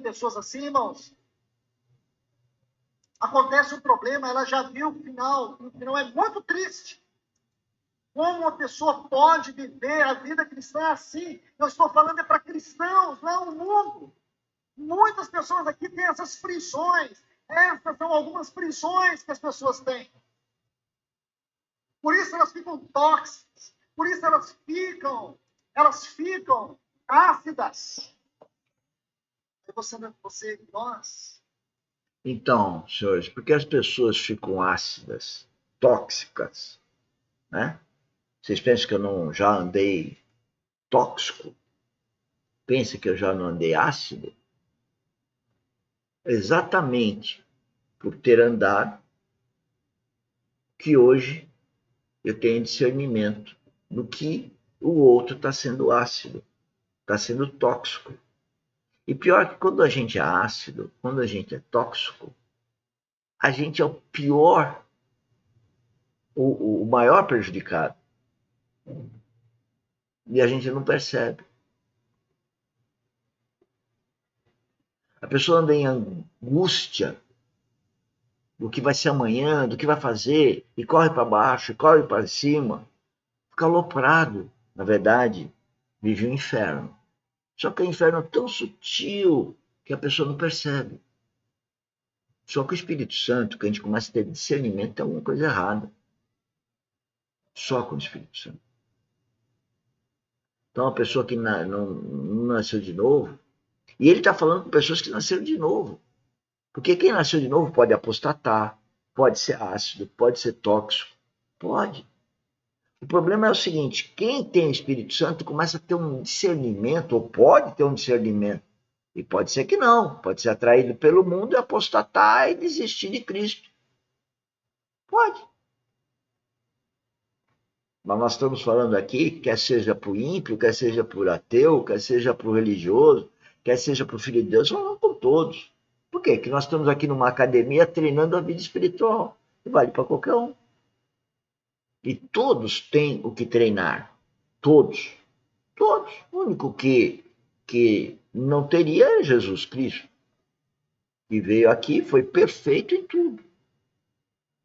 pessoas assim, irmãos? Acontece um problema, ela já viu o final é muito triste. Como uma pessoa pode viver a vida cristã assim? Eu estou falando para cristãos, não o mundo. Muitas pessoas aqui têm essas frições. Essas são algumas frições que as pessoas têm. Por isso elas ficam tóxicas. Por isso elas ficam ácidas. Você, nós. Então, senhores, por que as pessoas ficam ácidas, tóxicas, né? Vocês pensam que eu já andei tóxico? Pensa que eu já não andei ácido? Exatamente por ter andado que hoje eu tenho discernimento do que o outro está sendo ácido, está sendo tóxico. E pior que quando a gente é ácido, quando a gente é tóxico, a gente é o pior, o maior prejudicado. E a gente não percebe. A pessoa anda em angústia do que vai ser amanhã, do que vai fazer, e corre para baixo, e corre para cima. Fica aloprado. Na verdade, vive um inferno. Só que o inferno é tão sutil que a pessoa não percebe. Só que o Espírito Santo, que a gente começa a ter discernimento, tem alguma coisa errada. Só com o Espírito Santo. Então, uma pessoa que não nasceu de novo, e ele está falando com pessoas que nasceram de novo. Porque quem nasceu de novo pode apostatar, pode ser ácido, pode ser tóxico. Pode. O problema é o seguinte: quem tem o Espírito Santo começa a ter um discernimento, ou pode ter um discernimento, e pode ser que não, pode ser atraído pelo mundo e apostatar e desistir de Cristo. Pode. Mas nós estamos falando aqui, quer seja para o ímpio, quer seja para o ateu, quer seja para o religioso, quer seja para o filho de Deus, falando com todos. Por quê? Porque nós estamos aqui numa academia treinando a vida espiritual. E vale para qualquer um. E todos têm o que treinar. Todos. Todos. O único que não teria é Jesus Cristo. Que veio aqui, foi perfeito em tudo.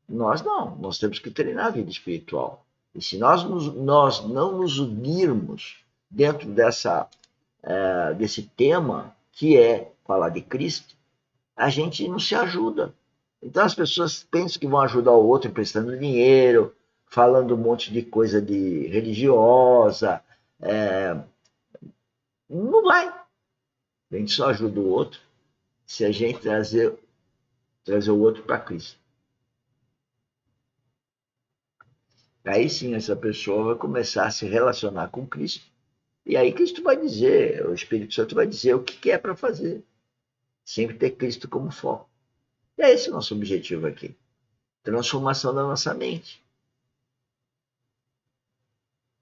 Nós não. Nós temos que treinar a vida espiritual. E se nós não nos unirmos dentro desse tema, que é falar de Cristo, a gente não se ajuda. Então as pessoas pensam que vão ajudar o outro emprestando dinheiro, falando um monte de coisa de religiosa. Não vai. A gente só ajuda o outro se a gente trazer o outro para Cristo. Aí sim essa pessoa vai começar a se relacionar com Cristo. E aí Cristo vai dizer, o Espírito Santo vai dizer o que é para fazer. Sempre ter Cristo como foco. E é esse o nosso objetivo aqui. Transformação da nossa mente.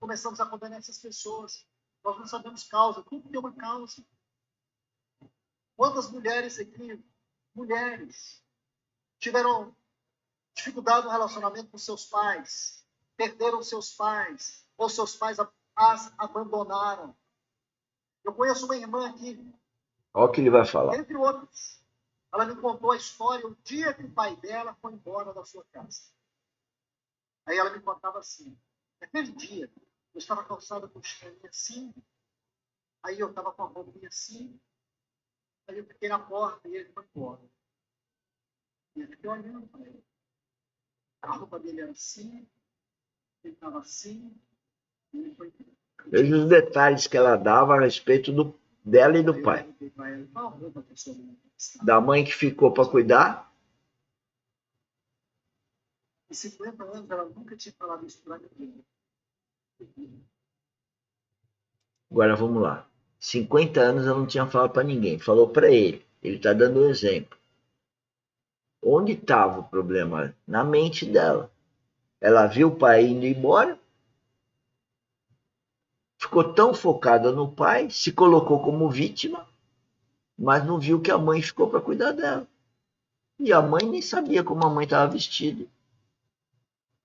Começamos a condenar essas pessoas. Nós não sabemos causa. Tudo tem uma causa. Quantas mulheres aqui, tiveram dificuldade no relacionamento com seus pais, perderam seus pais, ou seus pais as abandonaram. Eu conheço uma irmã aqui. Olha o que ele vai falar. Entre outras. Ela me contou a história o dia que o pai dela foi embora da sua casa. Aí ela me contava assim: naquele dia, eu estava calçada com chinelinha assim, aí eu estava com a roupinha assim, aí eu fiquei na porta e ele foi embora. E eu fiquei olhando para ele. A roupa dele era assim, ele estava assim, e ele foi embora. Veja os detalhes que ela dava a respeito dela e do pai. Da mãe que ficou para cuidar. Em 50 anos ela nunca tinha falado isso para ninguém. Agora vamos lá. 50 anos ela não tinha falado para ninguém. Falou para ele. Ele está dando um exemplo. Onde estava o problema? Na mente dela. Ela viu o pai indo embora. Ficou tão focada no pai, se colocou como vítima, mas não viu que a mãe ficou para cuidar dela. E a mãe nem sabia como a mãe estava vestida.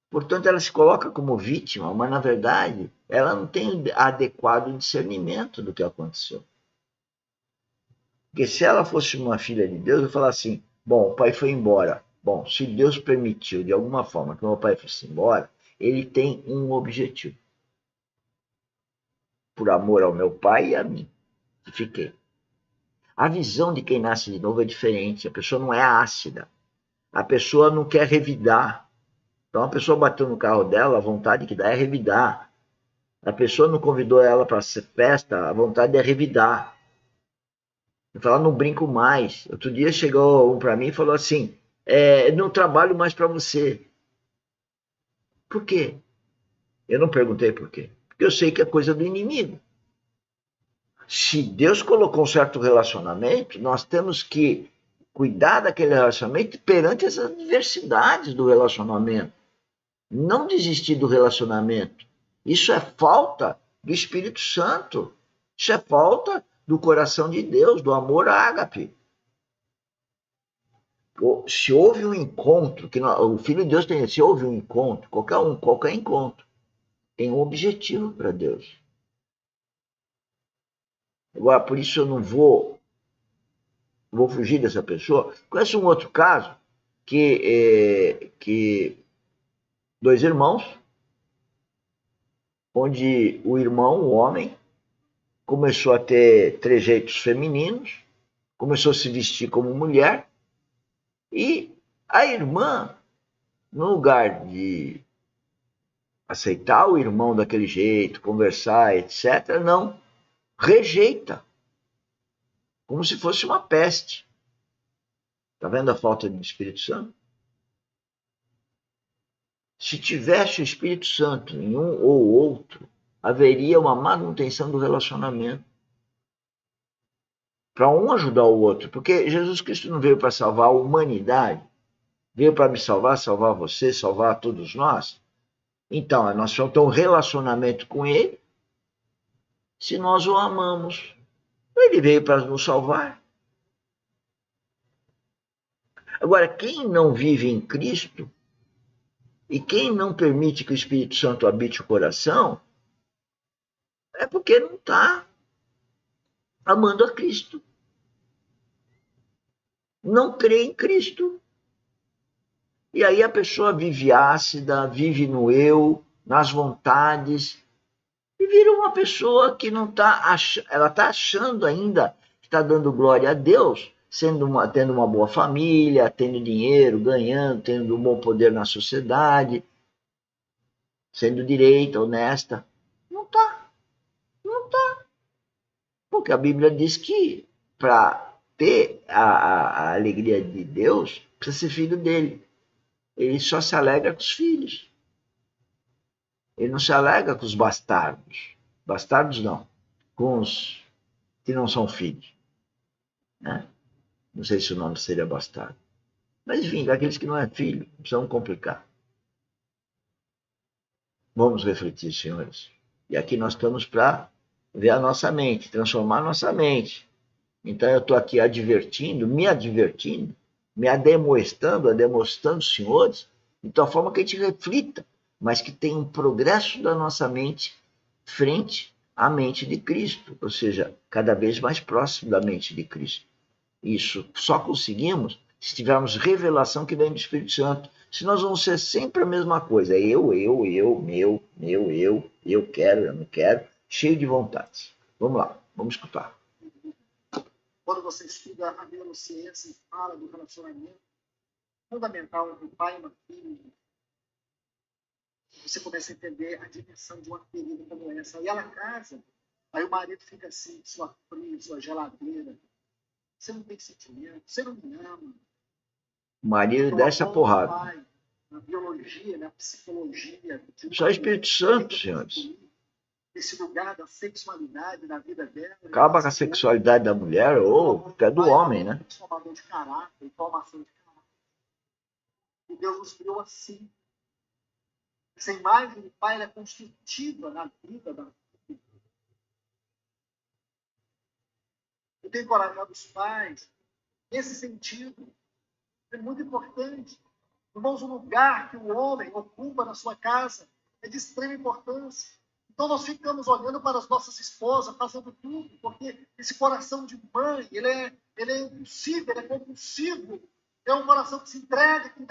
Portanto, ela se coloca como vítima, mas na verdade ela não tem adequado discernimento do que aconteceu. Porque se ela fosse uma filha de Deus, eu falar assim, bom, o pai foi embora. Bom, se Deus permitiu de alguma forma que meu pai fosse embora, ele tem um objetivo. Por amor ao meu pai e a mim, que fiquei. A visão de quem nasce de novo é diferente. A pessoa não é ácida. A pessoa não quer revidar. Então a pessoa bateu no carro dela, a vontade que dá é revidar. A pessoa não convidou ela para festa, a vontade é revidar. Eu falo, não brinco mais. Outro dia chegou um para mim e falou assim, não trabalho mais para você. Por quê? Eu não perguntei por quê. Porque eu sei que é coisa do inimigo. Se Deus colocou um certo relacionamento, nós temos que cuidar daquele relacionamento perante as adversidades do relacionamento. Não desistir do relacionamento. Isso é falta do Espírito Santo. Isso é falta do coração de Deus, do amor ágape. Se houve um encontro, o Filho de Deus tem, se houve um encontro, qualquer encontro, tem um objetivo para Deus. Agora, por isso eu não vou fugir dessa pessoa. Conheço um outro caso que dois irmãos, onde o irmão, o homem, começou a ter trejeitos femininos, começou a se vestir como mulher, e a irmã, no lugar de aceitar o irmão daquele jeito, conversar, etc., não, rejeita, como se fosse uma peste. Está vendo a falta de Espírito Santo? Se tivesse o Espírito Santo em um ou outro, haveria uma manutenção do relacionamento. Para um ajudar o outro, porque Jesus Cristo não veio para salvar a humanidade, veio para me salvar, salvar você, salvar todos nós. Então, nós vamos ter um relacionamento com Ele se nós o amamos. Ele veio para nos salvar. Agora, quem não vive em Cristo e quem não permite que o Espírito Santo habite o coração, é porque não está amando a Cristo. Não crê em Cristo. E aí a pessoa vive ácida, vive no eu, nas vontades, e vira uma pessoa que não está ela está achando ainda que está dando glória a Deus, tendo uma boa família, tendo dinheiro, ganhando, tendo um bom poder na sociedade, sendo direita, honesta. Não está, não está. Porque a Bíblia diz que para ter a alegria de Deus, precisa ser filho dele. Ele só se alegra com os filhos. Ele não se alegra com os bastardos. Bastardos não. Com os que não são filhos. Né? Não sei se o nome seria bastardo. Mas, enfim, daqueles que não é filho, não precisam complicar. Vamos refletir, senhores. E aqui nós estamos para ver a nossa mente, transformar a nossa mente. Então eu estou aqui me demonstrando, senhores, de tal forma que a gente reflita, mas que tenha um progresso da nossa mente frente à mente de Cristo, ou seja, cada vez mais próximo da mente de Cristo. Isso só conseguimos se tivermos revelação que vem do Espírito Santo. Se nós vamos ser sempre a mesma coisa, eu, eu quero, eu não quero, cheio de vontades. Vamos lá, vamos escutar. Quando você estuda a neurociência e fala do relacionamento fundamental entre o pai e uma filha, você começa a entender a dimensão de uma ferida como essa. Aí ela casa, aí o marido fica assim, sua fria, sua geladeira. Você não tem sentimento, você não me ama. O marido desce a porrada. Pai, na biologia, na psicologia. Só o Espírito Santo, senhores. Esse lugar da sexualidade na vida dela. Acaba com a sexualidade da mulher ou até do homem, né? Transformador de caráter, formação de caráter. E Deus nos criou assim. Essa imagem do pai é construtiva na vida da filha. Eu tenho encorajado os pais nesse sentido. É muito importante. Irmãos, o lugar que o homem ocupa na sua casa é de extrema importância. Então nós ficamos olhando para as nossas esposas, fazendo tudo, porque esse coração de mãe, ele é impulsivo, ele é compulsivo, é um coração que se entrega, que